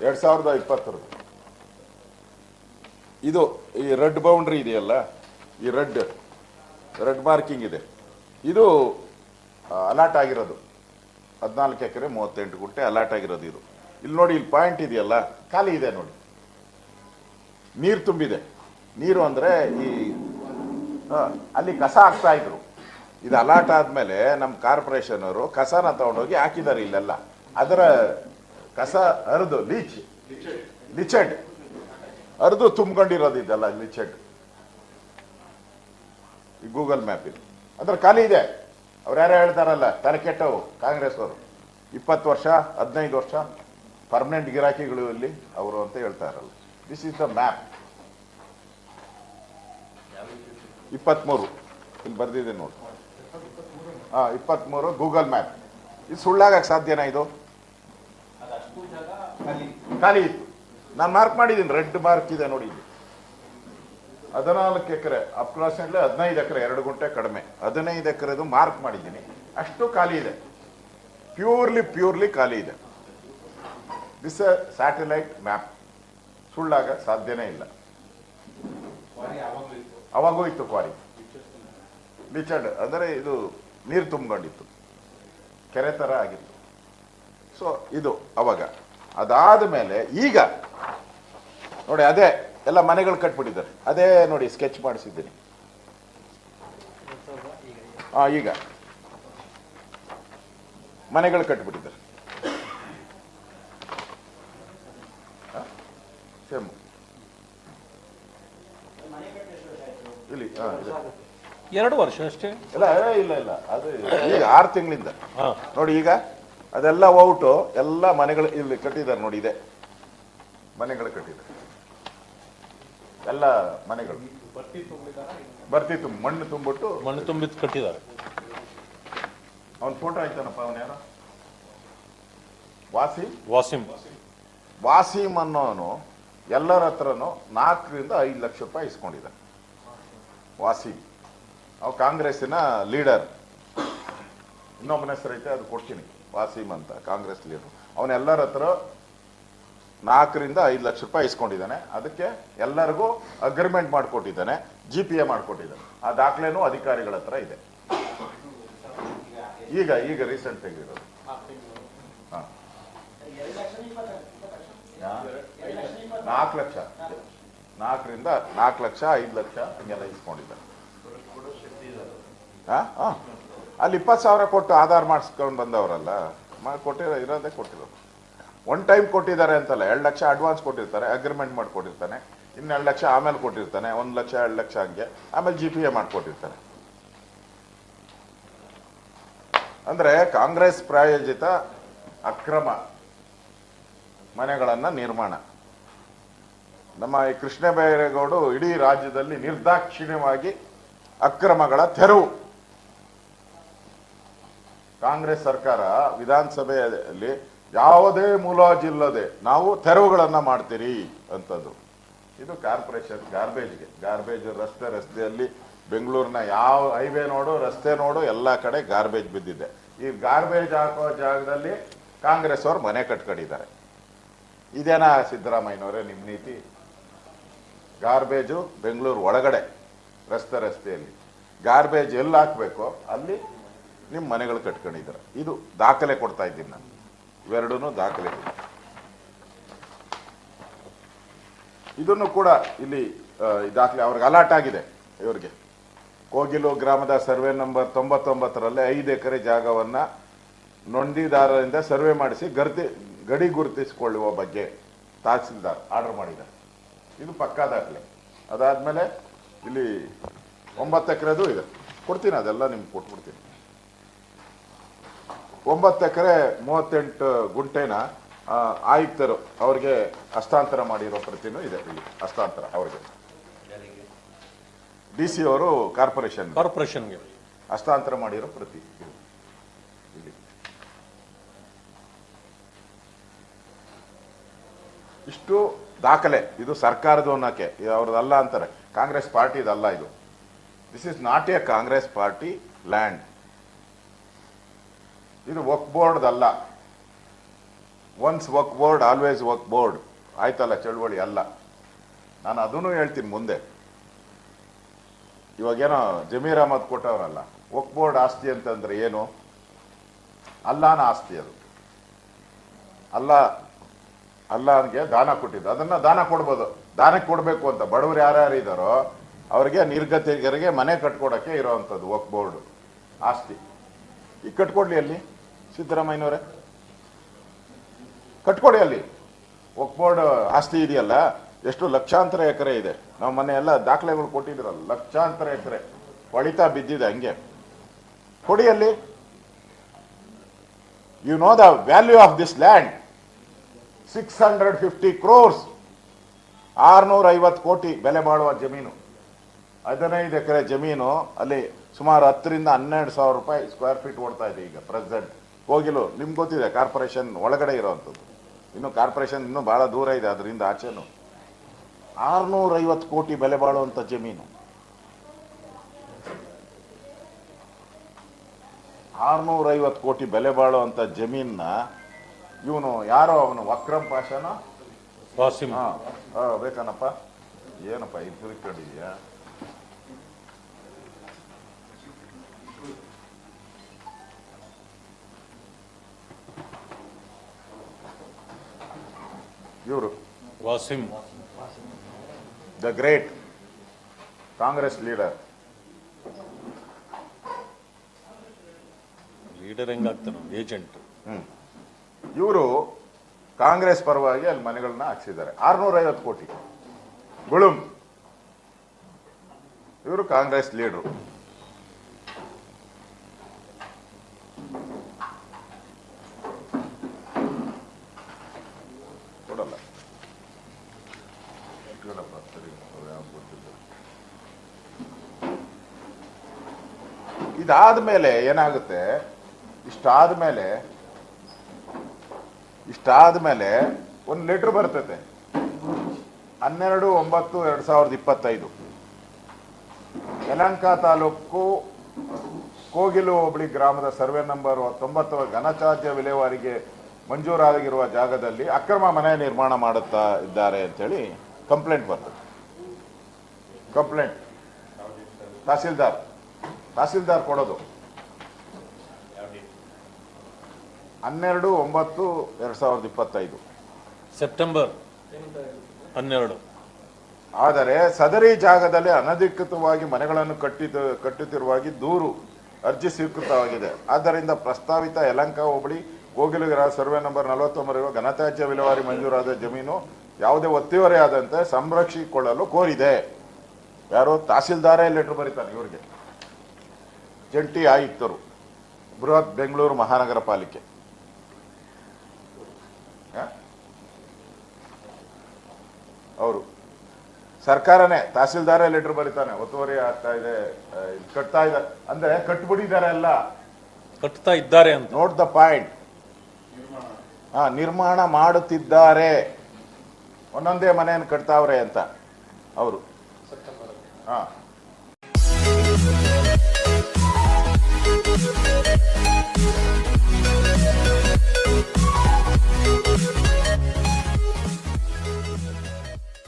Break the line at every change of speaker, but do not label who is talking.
2020 ಇದು ಈ red boundary ಇದೆಯಲ್ಲ, ಈ ರೆಡ್ ಮಾರ್ಕಿಂಗ್ ಇದೆ, ಇದು ಅಲಾಟ್ ಆಗಿರೋದು 14 ಎಕರೆ 38 ಗುಂಟೆ ಅಲಾಟ್ ಆಗಿರೋದು. ಇದು ಇಲ್ಲಿ ನೋಡಿ, ಇಲ್ಲಿ ಪಾಯಿಂಟ್ ಇದೆಯಲ್ಲ, ಖಾಲಿ ಇದೆ ನೋಡಿ, ನೀರು ತುಂಬಿದೆ. ನೀರು ಅಂದರೆ ಈ ಅಲ್ಲಿ ಕಸ ಹಾಕ್ತಾ ಇದ್ರು. ಇದು ಅಲಾಟ್ ಆದಮೇಲೆ ನಮ್ಮ ಕಾರ್ಪೊರೇಷನ್ ಅವರು ಕಸನ ತಗೊಂಡೋಗಿ ಹಾಕಿದ್ದಾರೆ ಇಲ್ಲೆಲ್ಲ. ಅದರ ಕಸ ಹರಿದು ಲಿಚೆಡ್ ಹರಿದು ತುಂಬಿಕೊಂಡಿರೋದು ಇದೆಲ್ಲ ಲಿಚೆಡ್. ಈ ಗೂಗಲ್ ಮ್ಯಾಪ್ ಇದು ಅಂದ್ರೆ ಖಾಲಿ ಇದೆ. ಅವ್ರು ಯಾರೋ ಹೇಳ್ತಾರಲ್ಲ, ತಲೆ ಕೆಟ್ಟವು ಕಾಂಗ್ರೆಸ್ ಅವರು, 20 ವರ್ಷ 15 ವರ್ಷ ಪರ್ಮನೆಂಟ್ ಗಿರಾಕಿಗಳು ಇಲ್ಲಿ ಅವರು ಅಂತ ಹೇಳ್ತಾರಲ್ಲ. This is the map. 23 ಇಲ್ಲಿ ಬರ್ದಿದೆ ನೋಡಿ. 23 ಗೂಗಲ್ ಮ್ಯಾಪ್. ಇದು ಸುಳ್ಳಾಗಕ್ಕೆ ಸಾಧ್ಯನಾ? ಇದು ಖಾಲಿ ಇತ್ತು. ನಾನು ಮಾರ್ಕ್ ಮಾಡಿದ್ದೀನಿ, ರೆಡ್ ಮಾರ್ಕ್ ಇದೆ ನೋಡಿ. 14 ಎಕರೆ ಅಪ್ರಾಕ್ಸಿಮೇಟ್ಲಿ 15 ಎಕರೆ 2 ಗುಂಟೆ ಕಡಿಮೆ, 15 ಎಕರೆದು ಮಾರ್ಕ್ ಮಾಡಿದ್ದೀನಿ. ಅಷ್ಟು ಖಾಲಿ ಇದೆ, ಪ್ಯೂರ್ಲಿ ಖಾಲಿ ಇದೆ. ದಿಸ್ ಸ್ಯಾಟಲೈಟ್ ಮ್ಯಾಪ್, ಸುಳ್ಳಾಗ ಸಾಧ್ಯನೇ ಇಲ್ಲ. ಅವಾಗೂ ಇತ್ತು ಕ್ವಾರಿ, ಲಿಚಡ್ ಅಂದರೆ ಇದು ನೀರು ತುಂಬಿಕೊಂಡಿತ್ತು, ಕೆರೆ ಥರ ಆಗಿತ್ತು. ಸೊ ಇದು ಅವಾಗ. ಅದಾದ ಮೇಲೆ ಈಗ ನೋಡಿ, ಅದೇ ಎಲ್ಲ ಮನೆಗಳು ಕಟ್ಬಿಟ್ಟಿದ್ದಾರೆ. ಅದೇ ನೋಡಿ ಸ್ಕೆಚ್ ಮಾಡಿಸಿದ್ದೀನಿ. ಈಗ ಮನೆಗಳು ಕಟ್ಬಿಟ್ಟಿದ್ದಾರೆ. ಸೇಮ್ ಇಲ್ಲಿ
2 ವರ್ಷ ಅಷ್ಟೇ.
ಇಲ್ಲ ಅದು ಈಗ 6 ತಿಂಗಳಿಂದ ನೋಡಿ. ಈಗ ಅದೆಲ್ಲ ಔಟು, ಎಲ್ಲ ಮನೆಗಳು ಇಲ್ಲಿ ಕಟ್ಟಿದ್ದಾರೆ ನೋಡಿ. ಇದೆ ಮನೆಗಳು ಕಟ್ಟಿದ್ದಾರೆ, ಎಲ್ಲ ಮನೆಗಳು ಬರ್ತಿ ತುಂಬ ಮಣ್ಣು ತುಂಬಿಟ್ಟು
ಕಟ್ಟಿದ್ದಾರೆ.
ಅವನ ಫೋಟೋ ಆಯ್ತಾನಪ್ಪ, ಅವನ ಯಾರು? ವಾಸೀಮ್ ಅನ್ನೋನು ಎಲ್ಲರ ಹತ್ರನೂ 4 ರಿಂದ 5 ಲಕ್ಷ ರೂಪಾಯಿ ಇಸ್ಕೊಂಡಿದ್ದಾನೆ. ವಾಸೀಮ್ ಅವ್ ಕಾಂಗ್ರೆಸ್ಸಿನ ಲೀಡರ್. ಇನ್ನೊಬ್ಬನ ಹೆಸರೈತೆ, ಅದು ಕೊಡ್ತೀನಿ. ವಾಸೀಮ್ ಅಂತ ಕಾಂಗ್ರೆಸ್ ಲೀಡರ್. ಅವನೆಲ್ಲರ ಹತ್ರ 4 ರಿಂದ 5 ಲಕ್ಷ ರೂಪಾಯಿ ಇಸ್ಕೊಂಡಿದ್ದಾನೆ. ಅದಕ್ಕೆ ಎಲ್ಲರಿಗೂ ಅಗ್ರಿಮೆಂಟ್ ಮಾಡಿಕೊಟ್ಟಿದ್ದಾನೆ, GPA ಮಾಡಿಕೊಟ್ಟಿದ್ದಾನೆ. ಆ ದಾಖಲೆನೂ ಅಧಿಕಾರಿಗಳ ಹತ್ರ ಇದೆ. ಈಗ ರೀಸೆಂಟ್ ಆಗಿರೋದು. 4 ಲಕ್ಷ, 4 ರಿಂದ 4 ಲಕ್ಷ 5 ಲಕ್ಷ ಹಿಂಗೆಲ್ಲ ಇಸ್ಕೊಂಡಿದ್ದಾರೆ. ಅಲ್ಲಿ 20,000 ಕೊಟ್ಟು ಆಧಾರ್ ಮಾಡಿಸ್ಕೊಂಡು ಬಂದವರಲ್ಲ, ಇರೋದೇ ಕೊಟ್ಟಿರೋದು. 1 ಟೈಮ್ ಕೊಟ್ಟಿದ್ದಾರೆ ಅಂತಲ್ಲ, 2 ಲಕ್ಷ ಅಡ್ವಾನ್ಸ್ ಕೊಟ್ಟಿರ್ತಾರೆ, ಅಗ್ರಿಮೆಂಟ್ ಮಾಡಿಕೊಟ್ಟಿರ್ತಾನೆ. 2 ಲಕ್ಷ ಆಮೇಲೆ ಕೊಟ್ಟಿರ್ತಾನೆ, 1 ಲಕ್ಷ 2 ಲಕ್ಷ ಹಂಗೆ, ಆಮೇಲೆ GPA ಮಾಡಿಕೊಟ್ಟಿರ್ತಾನೆ. ಅಂದ್ರೆ ಕಾಂಗ್ರೆಸ್ ಪ್ರಾಯೋಜಿತ ಅಕ್ರಮ ಮನೆಗಳನ್ನ ನಿರ್ಮಾಣ. ನಮ್ಮ ಈ ಕೃಷ್ಣ ಬೈರೇಗೌಡರು ಇಡೀ ರಾಜ್ಯದಲ್ಲಿ ನಿರ್ದಾಕ್ಷಿಣ್ಯವಾಗಿ ಅಕ್ರಮಗಳ ತೆರವು. ಕಾಂಗ್ರೆಸ್ ಸರ್ಕಾರ ವಿಧಾನಸಭೆಯಲ್ಲಿ ಯಾವುದೇ ಮುಲಾಜಿಲ್ಲದೆ ನಾವು ತೆರವುಗಳನ್ನ ಮಾಡ್ತೀರಿ ಅಂತಂದ್ರು. ಇದು ಕಾರ್ಪೊರೇಷನ್ ಗಾರ್ಬೇಜ್ ರಸ್ತೆಯಲ್ಲಿ ಬೆಂಗಳೂರಿನ ಯಾವ ಹೈವೇ ನೋಡು, ರಸ್ತೆ ನೋಡು, ಎಲ್ಲ ಕಡೆ ಗಾರ್ಬೇಜ್ ಬಿದ್ದಿದೆ. ಈ ಗಾರ್ಬೇಜ್ ಹಾಕೋ ಜಾಗದಲ್ಲಿ ಕಾಂಗ್ರೆಸ್ ಅವ್ರು ಮನೆ ಕಟ್ಕೊಂಡಿದ್ದಾರೆ. ಇದೇನಾ ಸಿದ್ದರಾಮಯ್ಯನವರೇ ನಿಮ್ಮ ನೀತಿ? ಗಾರ್ಬೇಜು ಬೆಂಗಳೂರು ಒಳಗಡೆ ರಸ್ತೆಯಲ್ಲಿ ಗಾರ್ಬೇಜ್ ಎಲ್ಲಿ ಹಾಕಬೇಕು ಅಲ್ಲಿ ನಿಮ್ಮ ಮನೆಗಳು ಕಟ್ಕೊಂಡಿದ್ದಾರೆ. ಇದು ದಾಖಲೆ ಕೊಡ್ತಾ ಇದ್ದೀನಿ ನಾನು, ಇವೆರಡೂ ದಾಖಲೆ. ಇದನ್ನು ಕೂಡ ಇಲ್ಲಿ ದಾಖಲೆ ಅವ್ರಿಗೆ ಅಲಾಟ್ ಆಗಿದೆ. ಇವರಿಗೆ ಕೋಗಿಲು ಗ್ರಾಮದ ಸರ್ವೆ ನಂಬರ್ 99ರಲ್ಲಿ 5 ಎಕರೆ ಜಾಗವನ್ನ ನೋಂದಿದಾರರಿಂದ ಸರ್ವೆ ಮಾಡಿಸಿ ಗಡಿ ಗುರುತಿಸಿಕೊಳ್ಳುವ ಬಗ್ಗೆ ತಹಸೀಲ್ದಾರ್ ಆರ್ಡರ್ ಮಾಡಿದ್ದಾರೆ. ಇದು ಪಕ್ಕಾ ದಾಖಲೆ. ಅದಾದ್ಮೇಲೆ ಇಲ್ಲಿ 9 ಎಕರೆದು ಇದೆ, ಕೊಡ್ತೀನಿ, ಅದೆಲ್ಲ ನಿಮ್ಗೆ ಕೊಟ್ಬಿಡ್ತೀನಿ. 9 ಎಕರೆ 38 ಗುಂಟೆನ ಆಯುಕ್ತರು ಅವ್ರಿಗೆ ಹಸ್ತಾಂತರ ಮಾಡಿರೋ ಪ್ರತಿನೂ ಇದೆ ಇಲ್ಲಿ. ಹಸ್ತಾಂತರ ಅವ್ರಿಗೆ DC ಅವರು ಕಾರ್ಪೊರೇಷನ್ಗೆ ಹಸ್ತಾಂತರ ಮಾಡಿರೋ ಪ್ರತಿ ಇಲ್ಲಿ. ಇಷ್ಟು ದಾಖಲೆ. ಇದು ಸರ್ಕಾರದ ಅನ್ನಕ್ಕೆ, ಅವ್ರದ್ದಲ್ಲ ಅಂತಾರೆ, ಕಾಂಗ್ರೆಸ್ ಪಾರ್ಟಿದಲ್ಲ ಇದು. This is not a Congress party land. ಇದು ವಕ್ಫ್ ಬೋರ್ಡ್ದಲ್ಲ. ಒನ್ಸ್ ವರ್ಕ್ ಬೋರ್ಡ್ ಆಲ್ವೇಸ್ ವರ್ಕ್ ಬೋರ್ಡ್ ಆಯ್ತಲ್ಲ ಚಳುವಳಿ ಅಲ್ಲ. ನಾನು ಅದನ್ನು ಹೇಳ್ತೀನಿ ಮುಂದೆ. ಇವಾಗೇನೋ ಜಮೀರ್ ಅಹಮದ್ ಕೊಟ್ಟವರಲ್ಲ, ವರ್ಕ್ ಬೋರ್ಡ್ ಆಸ್ತಿ ಅಂತಂದ್ರೆ ಏನು? ಅಲ್ಲಾನ ಆಸ್ತಿ ಅದು. ಅಲ್ಲಾನ್ಗೆ ದಾನ ಕೊಟ್ಟಿದ್ದು, ಅದನ್ನ ದಾನ ಕೊಡ್ಬೋದು. ದಾನಕ್ಕೆ ಕೊಡಬೇಕು ಅಂತ ಬಡವರು ಯಾರ್ಯಾರು ಇದ್ದಾರೋ ಅವರಿಗೆ ನಿರ್ಗತಿಕರಿಗೆ ಮನೆ ಕಟ್ಕೊಡಕ್ಕೆ ಇರೋವಂಥದ್ದು ವರ್ಕ್ ಬೋರ್ಡ್ ಆಸ್ತಿ. ಈಗ ಕಟ್ಕೊಡ್ಲಿ ಅಲ್ಲಿ ಸಿದ್ದರಾಮಯ್ಯನವರೇ, ಕಟ್ಕೊಡಿ ಅಲ್ಲಿ. ವರ್ಕ್ ಬೋರ್ಡ್ ಆಸ್ತಿ ಇದೆಯಲ್ಲ, ಎಷ್ಟು ಲಕ್ಷಾಂತರ ಎಕರೆ ಇದೆ. ನಾವು ಮೊನ್ನೆ ಎಲ್ಲ ದಾಖಲೆಗಳು ಕೊಟ್ಟಿದ್ರಲ್ಲ, ಲಕ್ಷಾಂತರ ಎಕರೆ ಹೊಳಿತಾ ಬಿದ್ದಿದೆ, ಹಂಗೆ ಕೊಡಿ ಅಲ್ಲಿ. You know the value of this land, 650 crores, 650 ಕೋಟಿ ಬೆಲೆ ಬಾಳುವ ಜಮೀನು. 15 ಎಕರೆ ಜಮೀನು ಅಲ್ಲಿ ಸುಮಾರು 10 ರಿಂದ 12 ಸಾವಿರ ರೂಪಾಯಿ ಸ್ಕ್ವೇರ್ ಫೀಟ್ ಓಡ್ತಾ ಇದೆ ಈಗ ಪ್ರೆಸೆಂಟ್. ಹೋಗಿಲು ನಿಮ್ಗೆ ಗೊತ್ತಿದೆ, ಕಾರ್ಪೊರೇಷನ್ ಒಳಗಡೆ ಇರೋವಂಥದ್ದು. ಇನ್ನು ಕಾರ್ಪೊರೇಷನ್ ಇನ್ನೂ ಬಹಳ ದೂರ ಇದೆ ಅದರಿಂದ ಆಚೆನು. 650 ಕೋಟಿ ಬೆಲೆ ಬಾಳುವಂಥ ಜಮೀನು, 650 ಕೋಟಿ ಬೆಲೆ ಬಾಳುವಂಥ ಜಮೀನ ಇವನು ಯಾರೋ ಅವನು ವಕ್ರಂ ಪಾಷಾನ
ವಾಸಿಂ.
ಬೇಕನಪ್ಪ, ಏನಪ್ಪ ಇದು ತಿರುಗಿಕೊಂಡಿದ್ಯಾ? ಇವರು
Wasim,
the great Congress leader.
Leader ಹೆಂಗಾಗ್ತಾನೆ, ಏಜೆಂಟ್.
ಇವರು ಕಾಂಗ್ರೆಸ್ ಪರವಾಗಿ ಅಲ್ಲಿ ಮನೆಗಳನ್ನ ಹಾಕ್ಸಿದ್ದಾರೆ. 650 ಕೋಟಿ ಗುಳುಂ. ಇವರು ಕಾಂಗ್ರೆಸ್ ಲೀಡರು. ಕೊಡಲ್ಲ. ಇದಾದ್ಮೇಲೆ ಏನಾಗುತ್ತೆ, ಇಷ್ಟಾದ್ಮೇಲೆ ಒಂದು ಲೆಟರ್ ಬರ್ತೈತೆ 12/9/2025. ಯಲಹಂಕ ತಾಲೂಕು ಕೋಗಿಲು ಹೋಬಳಿ ಗ್ರಾಮದ ಸರ್ವೆ ನಂಬರ್ 90 ಘನತ್ಯಾಜ್ಯ ವಿಲೇವಾರಿಗೆ ಮಂಜೂರಾಗಿರುವ ಜಾಗದಲ್ಲಿ ಅಕ್ರಮ ಮನೆ ನಿರ್ಮಾಣ ಮಾಡುತ್ತಾ ಇದ್ದಾರೆ ಅಂತೇಳಿ ಕಂಪ್ಲೇಂಟ್ ಬರ್ತದೆ. ಕಂಪ್ಲೇಂಟ್ ತಹಸೀಲ್ದಾರ್ ಕೊಡೋದು 12/9/2025
ಸೆಪ್ಟೆಂಬರ್ 12.
ಆದರೆ ಸದರಿ ಜಾಗದಲ್ಲಿ ಅನಧಿಕೃತವಾಗಿ ಮನೆಗಳನ್ನು ಕಟ್ಟುತ್ತಿರುವಾಗಿ ದೂರು ಅರ್ಜಿ ಸ್ವೀಕೃತವಾಗಿದೆ. ಆದ್ದರಿಂದ ಪ್ರಸ್ತಾವಿತ ಯಲಹಂಕ ಹೋಬಳಿ ಕೋಗಿಲುಗ್ರಾಮ ಸರ್ವೆ ನಂಬರ್ 49 ಘನತ್ಯಾಜ್ಯ ವಿಲೇವಾರಿ ಮಂಜೂರಾದ ಜಮೀನು ಯಾವುದೇ ಒತ್ತುವರಿಯಾದಂತೆ ಸಂರಕ್ಷಿಸಿಕೊಳ್ಳಲು ಕೋರಿದೆ. ಯಾರು? ತಹಸೀಲ್ದಾರೇ ಲೆಟರ್ ಬರೀತಾನೆ ಇವ್ರಿಗೆ, ಜಂಟಿ ಆಯುಕ್ತರು, ಬೃಹತ್ ಬೆಂಗಳೂರು ಮಹಾನಗರ ಪಾಲಿಕೆ. ಅವರು ಸರ್ಕಾರನೇ, ತಹಸೀಲ್ದಾರೇ ಲೆಟರ್ ಬರೀತಾನೆ, ಒತ್ತುವರಿ ಆಗ್ತಾ ಇದೆ, ಕಟ್ತಾ ಇದ್ದಾರೆ ಅಂದ್ರೆ ಕಟ್ಬಿಟ್ಟಿದ್ದಾರೆ, ಎಲ್ಲ
ಕಟ್ತಾ ಇದ್ದಾರೆ ಅಂತ.
Note the point. ನಿರ್ಮಾಣ ಮಾಡುತ್ತಿದ್ದಾರೆ, ಒಂದೊಂದೇ ಮನೆಯನ್ನು ಕಟ್ತಾವ್ರೆ ಅಂತ ಅವರು.